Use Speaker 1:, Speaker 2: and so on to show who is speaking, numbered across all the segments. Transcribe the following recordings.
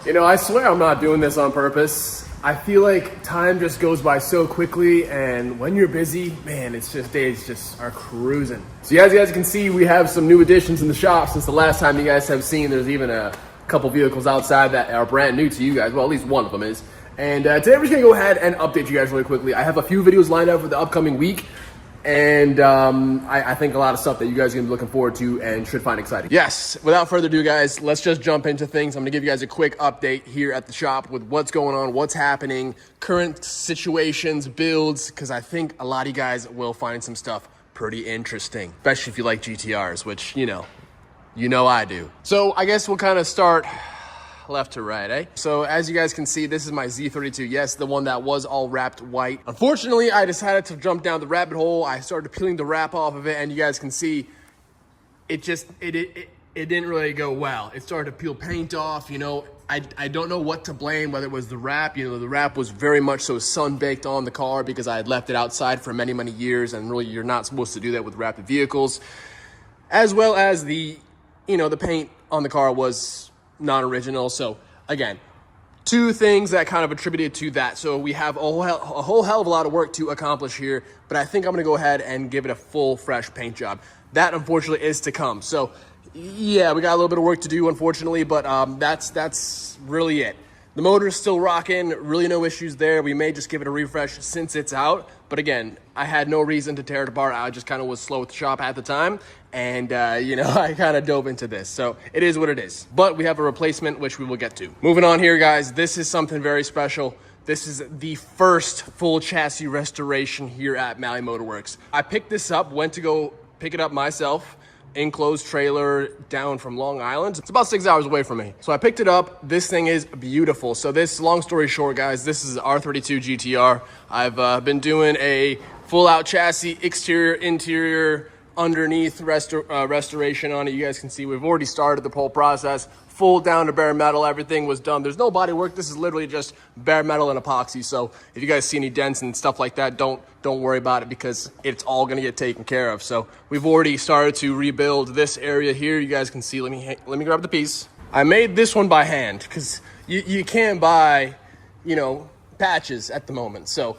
Speaker 1: You know, I swear I'm not doing this on purpose. I feel like time just goes by so quickly, and when you're busy, man, it's just days just are cruising. So as you guys can see, we have some new additions in the shop since the last time you guys have seen. There's even a couple vehicles outside that are brand new to you guys. Well, at least one of them is. And today we're just gonna go ahead and update you guys really quickly. I have a few videos lined up for the upcoming week. And I think a lot of stuff that you guys are gonna be looking forward to and should find exciting. Yes, without further ado, guys, let's just jump into things. I'm gonna give you guys a quick update here at the shop with what's going on, what's happening, current situations, builds, because I think a lot of you guys will find some stuff pretty interesting, especially if you like GTRs, which, you know I do. So I guess we'll kind of start left to right, eh? So as you guys can see, this is my Z32. Yes, the one that was all wrapped white. Unfortunately, I decided to jump down the rabbit hole. I started peeling the wrap off of it, and you guys can see it didn't really go well. It started to peel paint off. You know, I don't know what to blame, whether it was the wrap. You know, the wrap was very much so sun-baked on the car because I had left it outside for many, many years, and really you're not supposed to do that with wrapped vehicles. As well as the paint on the car was non-original. So again, two things that kind of attributed to that. So we have a whole hell of a lot of work to accomplish here, but I think I'm gonna go ahead and give it a full fresh paint job. That unfortunately is to come. So yeah, we got a little bit of work to do, unfortunately, but that's really it. The motor is still rocking, really no issues there. We may just give it a refresh since it's out. But again, I had no reason to tear it apart. I just kind of was slow at the shop at the time. And, I kind of dove into this. So it is what it is. But we have a replacement, which we will get to. Moving on here, guys. This is something very special. This is the first full chassis restoration here at Malley Motorworks. I picked this up, went to go pick it up myself. Enclosed trailer down from Long Island. It's about 6 hours away from me. So I picked it up. This thing is beautiful. So this, long story short, guys, this is R32 GTR. I've been doing a full out chassis, exterior, interior, underneath restoration on it. You guys can see we've already started the whole process. Full down to bare metal, everything was done. There's no body work. This is literally just bare metal and epoxy. So if you guys see any dents and stuff like that, don't worry about it because it's all gonna get taken care of. So we've already started to rebuild this area here. You guys can see, let me grab the piece. I made this one by hand because you can't buy, patches at the moment. So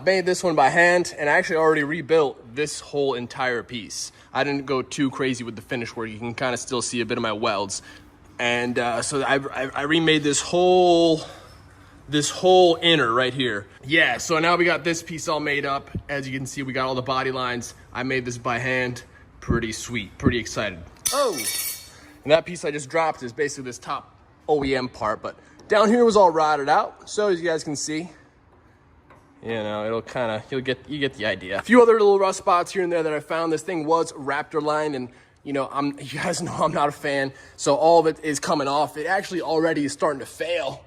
Speaker 1: made this one by hand, and I actually already rebuilt this whole entire piece. I didn't go too crazy with the finish work. You can kind of still see a bit of my welds. And so I remade this whole inner right here. Yeah, so now we got this piece all made up. As you can see, we got all the body lines. I made this by hand. Pretty sweet, pretty excited. Oh, and that piece I just dropped is basically this top OEM part, but down here was all rotted out. So as you guys can see, it'll kind of, you get the idea. A few other little rust spots here and there that I found. This thing was Raptor lined, and you guys know I'm not a fan, so all of it is coming off. It actually already is starting to fail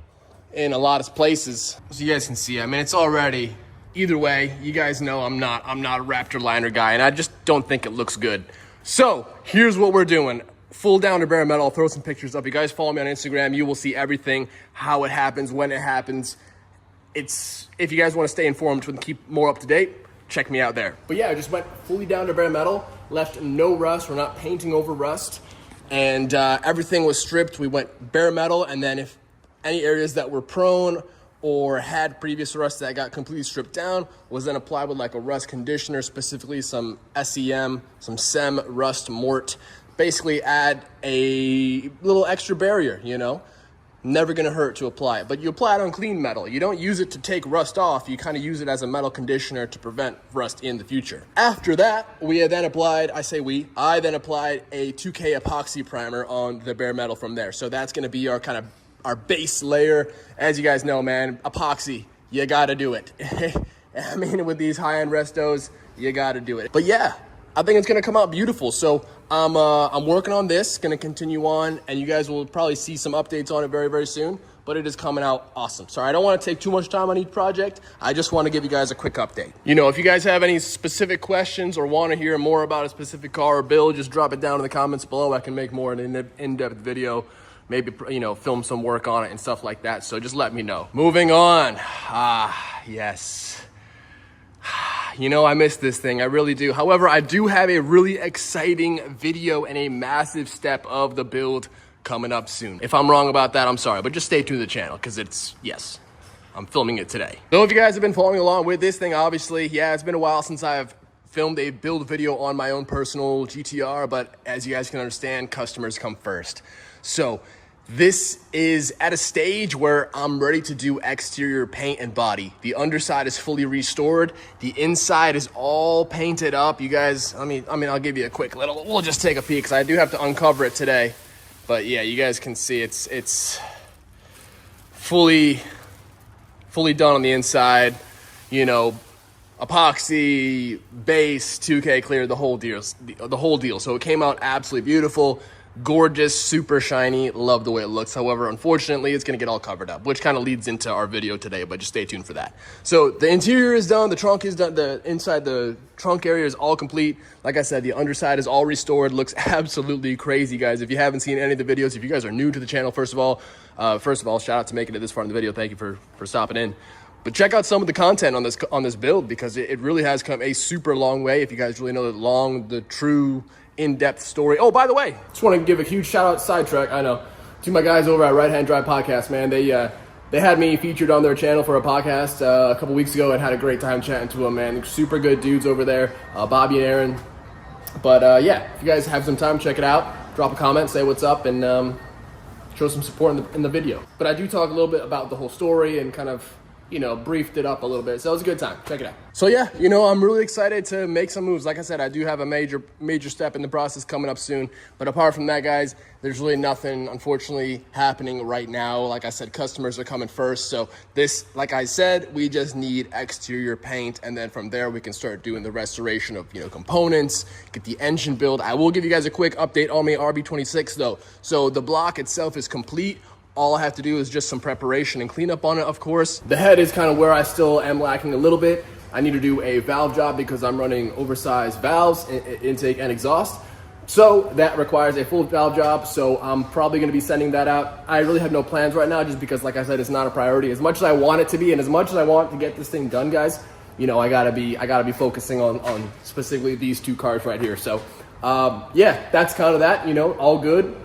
Speaker 1: in a lot of places. So you guys can see, I mean, it's already, either way, you guys know I'm not a Raptor liner guy, and I just don't think it looks good. So here's what we're doing. Full down to bare metal. I'll throw some pictures up. You guys follow me on Instagram, you will see everything, how it happens, when it happens. If you guys want to stay informed and keep more up to date, check me out there. But yeah, I just went fully down to bare metal, left no rust. We're not painting over rust, and everything was stripped. We went bare metal, and then if any areas that were prone or had previous rust that got completely stripped down was then applied with like a rust conditioner, specifically some SEM, some SEM rust mort. Basically add a little extra barrier, Never gonna hurt to apply it, but you apply it on clean metal. You don't use it to take rust off. You kind of use it as a metal conditioner to prevent rust in the future. After that, I then applied a 2K epoxy primer on the bare metal from there. So that's gonna be our base layer. As you guys know, man, epoxy, you gotta do it. I mean, with these high-end restos, you gotta do it. But yeah, I think it's gonna come out beautiful. So I'm working on this, gonna continue on, and you guys will probably see some updates on it very, very soon, but it is coming out awesome. Sorry, I don't wanna take too much time on each project. I just wanna give you guys a quick update. If you guys have any specific questions or wanna hear more about a specific car or build, just drop it down in the comments below. I can make more an in-depth video, maybe, film some work on it and stuff like that. So just let me know. Moving on. Yes. I miss this thing, I really do. However, I do have a really exciting video and a massive step of the build coming up soon. If I'm wrong about that, I'm sorry, but just stay tuned to the channel because yes, I'm filming it today. So if you guys have been following along with this thing, obviously, yeah, it's been a while since I've filmed a build video on my own personal GTR, but as you guys can understand, customers come first. So this is at a stage where I'm ready to do exterior paint and body. The underside is fully restored. The inside is all painted up. You guys, I mean, I'll give you a quick little, we'll just take a peek because I do have to uncover it today. But yeah, you guys can see it's fully done on the inside, you know, epoxy, base, 2K clear, the whole deal. So it came out absolutely beautiful, gorgeous, super shiny. Love the way it looks. However, unfortunately, it's gonna get all covered up, which kind of leads into our video today, but just stay tuned for that. So the interior is done, the trunk is done, the inside the trunk area is all complete. Like I said, the underside is all restored. Looks absolutely crazy, guys. If you haven't seen any of the videos, if you guys are new to the channel, first of all, shout out to making it this far in the video. Thank you for stopping in. But check out some of the content on this build because it really has come a super long way. If you guys really know the true in-depth story. Oh, by the way, just want to give a huge shout out, sidetrack, I know, to my guys over at Right Hand Drive Podcast, man. They had me featured on their channel for a podcast a couple weeks ago and had a great time chatting to them, man. They're super good dudes over there, Bobby and Aaron. But yeah, if you guys have some time, check it out. Drop a comment, say what's up, and show some support in the video. But I do talk a little bit about the whole story and kind of, you know, briefed it up a little bit. So it was a good time. Check it out. So yeah, you know, I'm really excited to make some moves. Like I said, I do have a major step in the process coming up soon. But apart from that, guys, there's really nothing, unfortunately, happening right now. Like I said, customers are coming first. So this, like I said, we just need exterior paint. And then from there, we can start doing the restoration of, you know, components, get the engine build. I will give you guys a quick update on my RB26 though. So the block itself is complete. All I have to do is just some preparation and cleanup on it, of course. The head is kind of where I still am lacking a little bit. I need to do a valve job because I'm running oversized valves, intake and exhaust. So that requires a full valve job. So I'm probably gonna be sending that out. I really have no plans right now just because, like I said, it's not a priority. As much as I want it to be and as much as I want to get this thing done, guys, you know, I gotta be focusing on specifically these two cars right here. So yeah, that's kind of that, you know, all good.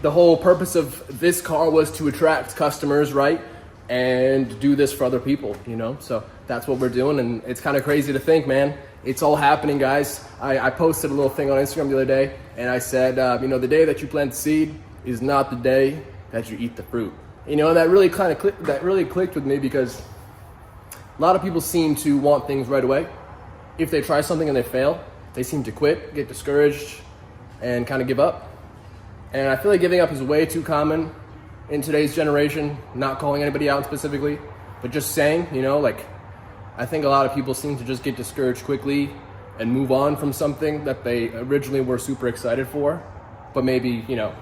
Speaker 1: The whole purpose of this car was to attract customers, right? And do this for other people, you know? So that's what we're doing. And it's kind of crazy to think, man, it's all happening, guys. I posted a little thing on Instagram the other day and I said, you know, the day that you plant the seed is not the day that you eat the fruit. You know, and that really kind of clicked with me because a lot of people seem to want things right away. If they try something and they fail, they seem to quit, get discouraged, and kind of give up. And I feel like giving up is way too common in today's generation, not calling anybody out specifically, but just saying, you know, like, I think a lot of people seem to just get discouraged quickly and move on from something that they originally were super excited for, but maybe, you know,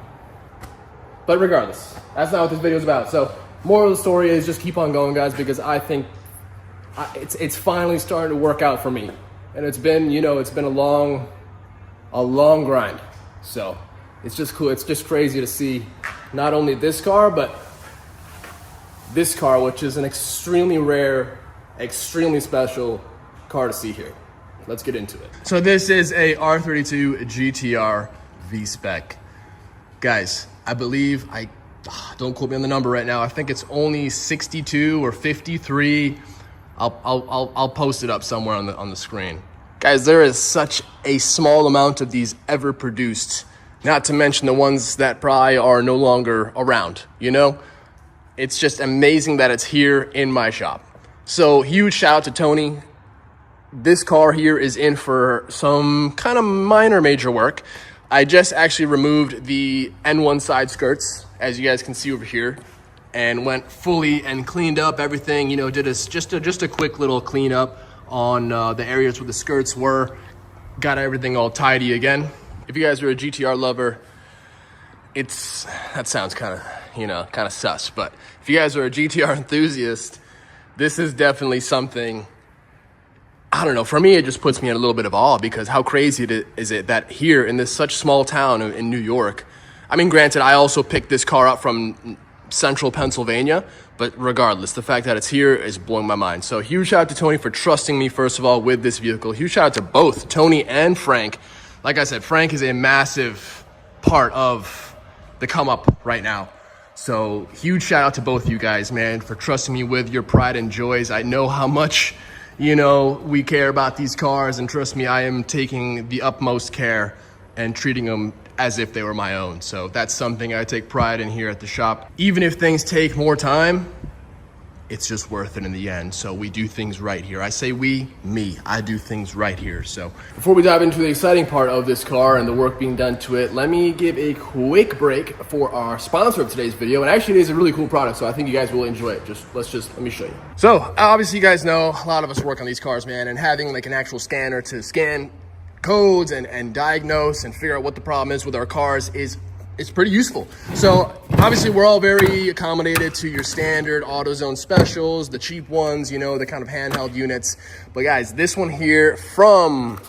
Speaker 1: but regardless, that's not what this video is about. So moral of the story is just keep on going, guys, because I think it's finally starting to work out for me. And it's been, you know, it's been a long grind. So it's just cool. It's just crazy to see not only this car, but this car, which is an extremely rare, extremely special car to see here. Let's get into it. So this is a R32 GTR V-Spec. Guys, I believe, don't quote me on the number right now. I think it's only 62 or 53. I'll post it up somewhere on the screen. Guys, there is such a small amount of these ever produced. Not to mention the ones that probably are no longer around, you know? It's just amazing that it's here in my shop. So huge shout out to Tony. This car here is in for some kind of minor major work. I just actually removed the N1 side skirts, as you guys can see over here, and went fully and cleaned up everything, you know, did just a quick little cleanup on the areas where the skirts were, got everything all tidy again. If you guys are a GTR lover, that sounds kind of, you know, kind of sus, but if you guys are a GTR enthusiast, this is definitely something, I don't know, for me, it just puts me in a little bit of awe because how crazy is it that here in this such small town in New York, I mean, granted, I also picked this car up from central Pennsylvania, but regardless, the fact that it's here is blowing my mind. So huge shout out to Tony for trusting me, first of all, with this vehicle. Huge shout out to both Tony and Frank. Like I said, Frank is a massive part of the come up right now. So huge shout out to both of you guys, man, for trusting me with your pride and joys. I know how much, you know, we care about these cars, and trust me, I am taking the utmost care and treating them as if they were my own. So that's something I take pride in here at the shop. Even if things take more time, it's just worth it in the end. So we do things right here. I say we, me, I do things right here. So before we dive into the exciting part of this car and the work being done to it, let me give a quick break for our sponsor of today's video. And actually it is a really cool product, so I think you guys will enjoy it. Let me show you. So obviously you guys know a lot of us work on these cars, man, and having like an actual scanner to scan codes and diagnose and figure out what the problem is with our cars is pretty useful. So obviously we're all very accommodated to your standard AutoZone specials, the cheap ones, you know, the kind of handheld units. But guys, this one here from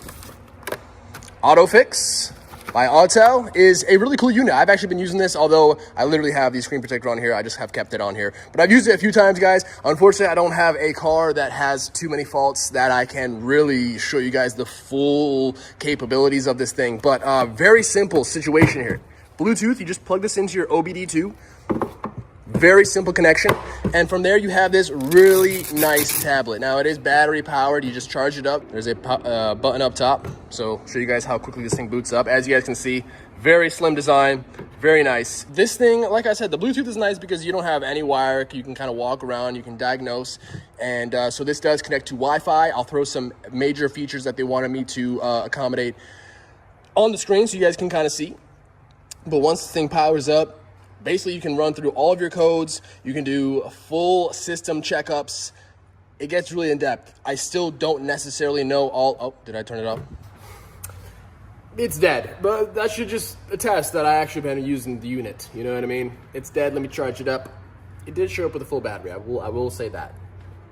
Speaker 1: OTOFIX by Auto is a really cool unit. I've actually been using this, although I literally have the screen protector on here. I just have kept it on here. But I've used it a few times, guys. Unfortunately, I don't have a car that has too many faults that I can really show you guys the full capabilities of this thing. But very simple situation here. Bluetooth, you just plug this into your OBD2. Very simple connection. And from there, you have this really nice tablet. Now, it is battery powered. You just charge it up. There's a button up top. So I'll show you guys how quickly this thing boots up. As you guys can see, very slim design, very nice. This thing, like I said, the Bluetooth is nice because you don't have any wire. You can kind of walk around, you can diagnose. And so this does connect to Wi-Fi. I'll throw some major features that they wanted me to accommodate on the screen so you guys can kind of see. But once the thing powers up, basically you can run through all of your codes. You can do full system checkups. It gets really in depth. I still don't necessarily know all. Oh, did I turn it off? It's dead, but that should just attest that I actually been using the unit. You know what I mean? It's dead. Let me charge it up. It did show up with a full battery. I will say that.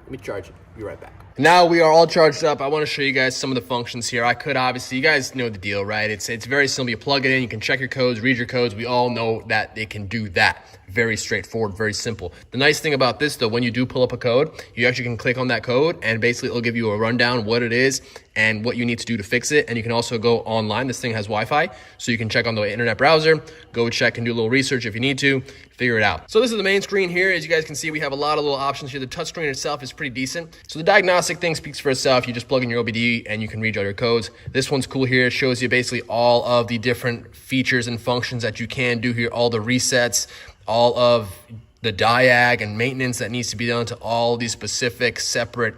Speaker 1: Let me charge it. Be right back. Now we are all charged up. I want to show you guys some of the functions here. I could obviously, you guys know the deal, right? It's very simple. You plug it in, you can check your codes, read your codes. We all know that it can do that. Very straightforward, very simple. The nice thing about this though, when you do pull up a code, you actually can click on that code and basically it'll give you a rundown what it is and what you need to do to fix it. And you can also go online. This thing has Wi-Fi, so you can check on the internet browser, go check and do a little research if you need to, figure it out. So this is the main screen here. As you guys can see, we have a lot of little options here. The touchscreen itself is pretty decent. So the diagnostic thing speaks for itself. You just plug in your OBD and you can read all your codes. This one's cool here. It shows you basically all of the different features and functions that you can do here, all the resets, all of the diag and maintenance that needs to be done to all these specific separate,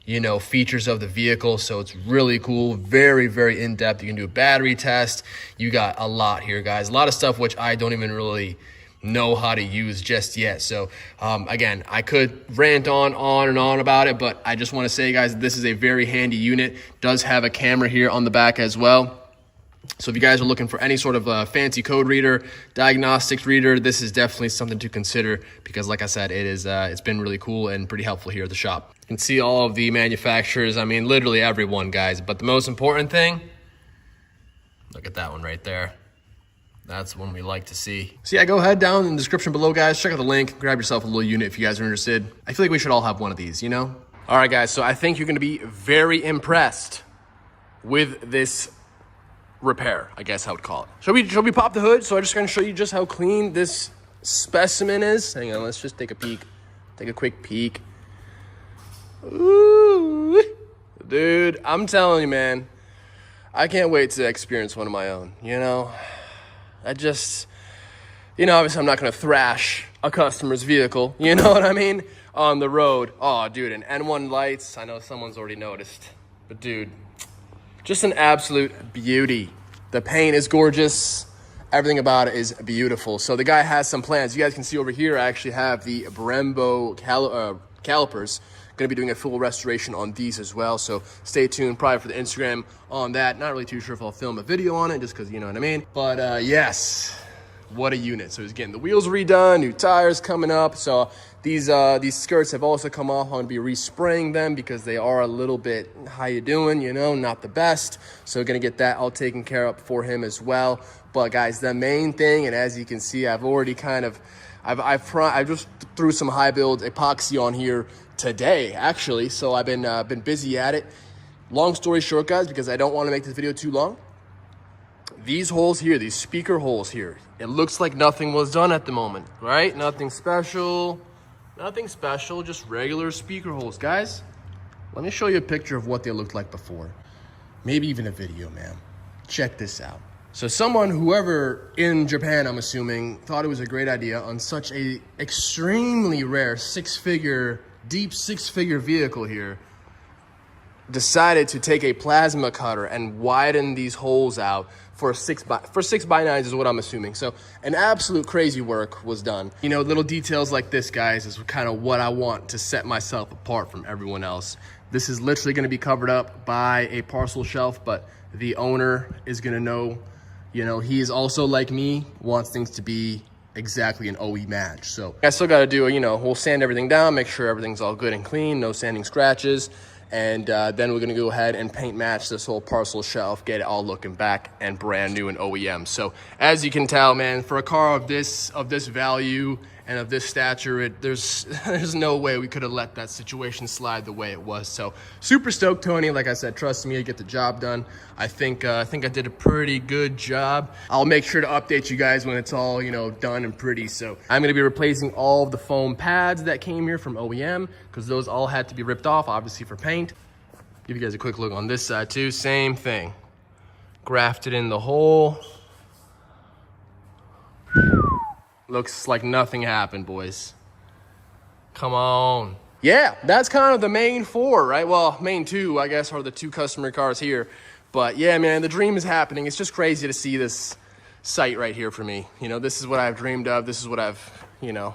Speaker 1: you know, features of the vehicle. So it's really cool, very, very in-depth. You can do a battery test. You got a lot here, guys. A lot of stuff which I don't even really know how to use just yet. So again, I could rant on and on about it, but I just want to say, guys, this is a very handy unit. Does have a camera here on the back as well. So if you guys are looking for any sort of fancy code reader, diagnostics reader, this is definitely something to consider because like I said, it's been really cool and pretty helpful here at the shop. You can see all of the manufacturers. I mean, literally everyone, guys. But the most important thing, look at that one right there. That's one we like to see. So yeah, go ahead down in the description below, guys. Check out the link. Grab yourself a little unit if you guys are interested. I feel like we should all have one of these, you know? All right, guys. So I think you're going to be very impressed with this repair, I guess I would call it. Shall we pop the hood? So I'm just going to show you just how clean this specimen is. Hang on, let's just take a peek. Take a quick peek. Ooh. Dude, I'm telling you, man, I can't wait to experience one of my own, you know? You know, obviously I'm not going to thrash a customer's vehicle, you know what I mean, on the road. Oh, dude, and D1 Lites, I know someone's already noticed, but dude, just an absolute beauty. The paint is gorgeous. Everything about it is beautiful. So the guy has some plans. You guys can see over here, I actually have the Brembo calipers. Going to be doing a full restoration on these as well. So stay tuned probably for the Instagram on that. Not really too sure if I'll film a video on it just because you know what I mean. But yes, what a unit. So he's getting the wheels redone, new tires coming up. So these skirts have also come off. I'm going to be respraying them because they are a little bit, how you doing, you know, not the best. So going to get that all taken care of for him as well. But guys, the main thing, and as you can see, I've already kind of, I just threw some high build epoxy on here today, actually. So I've been busy at it. Long story short, guys, because I don't want to make this video too long. these holes here, these speaker holes here, it looks like nothing was done at the moment, right? Nothing special, just regular speaker holes. Guys, let me show you a picture of what they looked like before. Maybe even a video, man. Check this out. So whoever in Japan, I'm assuming, thought it was a great idea on such a extremely rare deep six-figure vehicle here, decided to take a plasma cutter and widen these holes out for 6x9s is what I'm assuming. So an absolute crazy work was done. You know, little details like this, guys, is kind of what I want to set myself apart from everyone else. This is literally going to be covered up by a parcel shelf, but the owner is going to know, you know, he's also like me, wants things to be exactly an OE match. So I still got to do, you know, we'll sand everything down, make sure everything's all good and clean, no sanding scratches. And then we're gonna go ahead and paint match this whole parcel shelf, get it all looking back and brand new and OEM. So as you can tell, man, for a car of this value and of this stature, there's no way we could have let that situation slide the way it was. So super stoked, Tony. Like I said, trust me, I get the job done. I think I did a pretty good job. I'll make sure to update you guys when it's all, you know, done and pretty. So I'm gonna be replacing all of the foam pads that came here from OEM, because those all had to be ripped off, obviously, for paint. Give you guys a quick look on this side too, same thing. Grafted in the hole. Looks like nothing happened, boys. Come on. Yeah, that's kind of the main four, right? Well, main two, I guess, are the two customer cars here. But yeah, man, the dream is happening. It's just crazy to see this site right here for me. You know, this is what I've dreamed of. This is what I've, you know,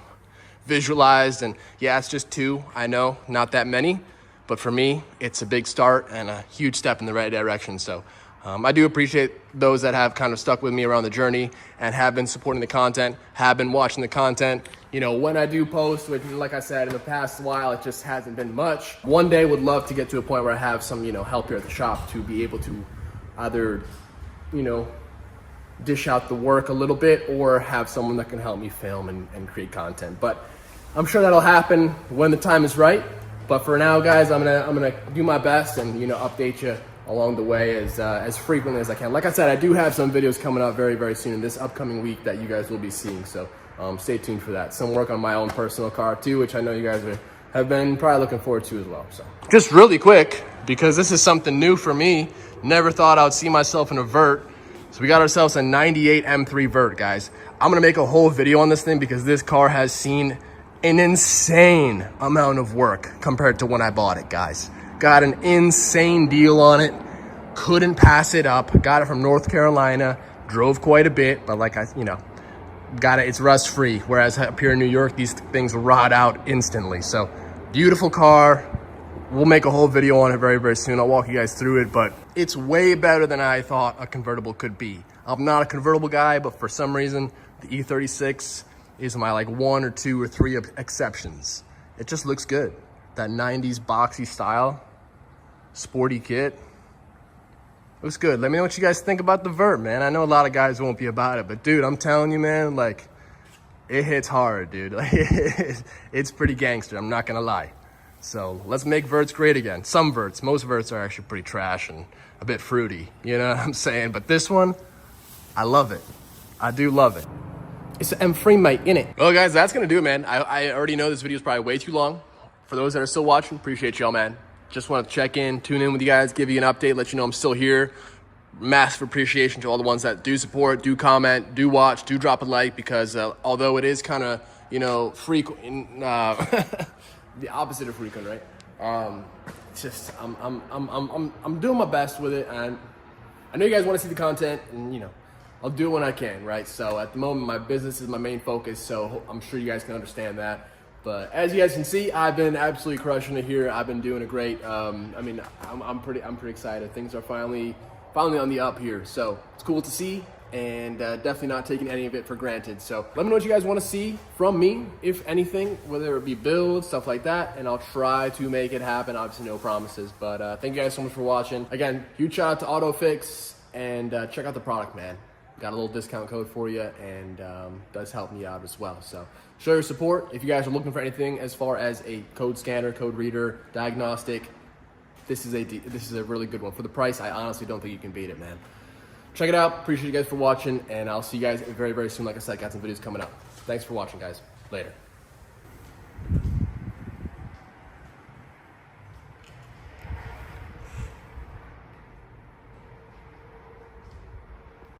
Speaker 1: visualized. And yeah, it's just two. I know, not that many. But for me, it's a big start and a huge step in the right direction. So I do appreciate those that have kind of stuck with me around the journey and have been supporting the content, have been watching the content. You know, when I do post, which like I said, in the past while, it just hasn't been much. One day would love to get to a point where I have some, you know, help here at the shop to be able to either, you know, dish out the work a little bit or have someone that can help me film and create content. But I'm sure that'll happen when the time is right. But for now, guys, I'm gonna do my best and, you know, update you along the way as frequently as I can. Like I said, I do have some videos coming up very, very soon in this upcoming week that you guys will be seeing. So stay tuned for that. Some work on my own personal car too, which I know you guys have been probably looking forward to as well. So just really quick, because this is something new for me. Never thought I would see myself in a vert. So we got ourselves a 98 M3 vert, guys. I'm gonna make a whole video on this thing because this car has seen an insane amount of work compared to when I bought it, guys. Got an insane deal on it. Couldn't pass it up. Got it from North Carolina. Drove quite a bit, but like you know, got it. It's rust free. Whereas up here in New York, these things rot out instantly. So beautiful car. We'll make a whole video on it very, very soon. I'll walk you guys through it, but it's way better than I thought a convertible could be. I'm not a convertible guy, but for some reason, the E36 is my like 1 or 2 or 3 exceptions. It just looks good. That 90s boxy style, sporty kit, looks good. Let me know what you guys think about the vert, man. I know a lot of guys won't be about it, but dude, I'm telling you, man, like, it hits hard, dude. Like, it's pretty gangster, I'm not gonna lie. So let's make verts great again. Some verts, most verts are actually pretty trash and a bit fruity, you know what I'm saying? But this one, I love it. I do love it. It's an M3 mate, innit? Well, guys, that's gonna do it, man. I already know this video is probably way too long. For those that are still watching, appreciate y'all, man. Just want to check in, tune in with you guys, give you an update, let you know I'm still here. Massive appreciation to all the ones that do support, do comment, do watch, do drop a like, because although it is kind of, you know, frequent, the opposite of frequent, right? Just I'm doing my best with it, and I know you guys want to see the content, and you know, I'll do it when I can, right? So at the moment, my business is my main focus, so I'm sure you guys can understand that. But as you guys can see, I've been absolutely crushing it here. I've been doing it great. I mean, I'm pretty excited. Things are finally on the up here, so it's cool to see, and definitely not taking any of it for granted. So let me know what you guys want to see from me, if anything, whether it be builds, stuff like that, and I'll try to make it happen. Obviously, no promises, but thank you guys so much for watching. Again, huge shout out to OTOFIX, and check out the product, man. Got a little discount code for you, and does help me out as well. So show your support. If you guys are looking for anything as far as a code scanner, code reader, diagnostic, this is a really good one. For the price, I honestly don't think you can beat it, man. check it out. Appreciate you guys for watching, and I'll see you guys very, very soon. Like I said, got some videos coming up. Thanks for watching, guys. Later.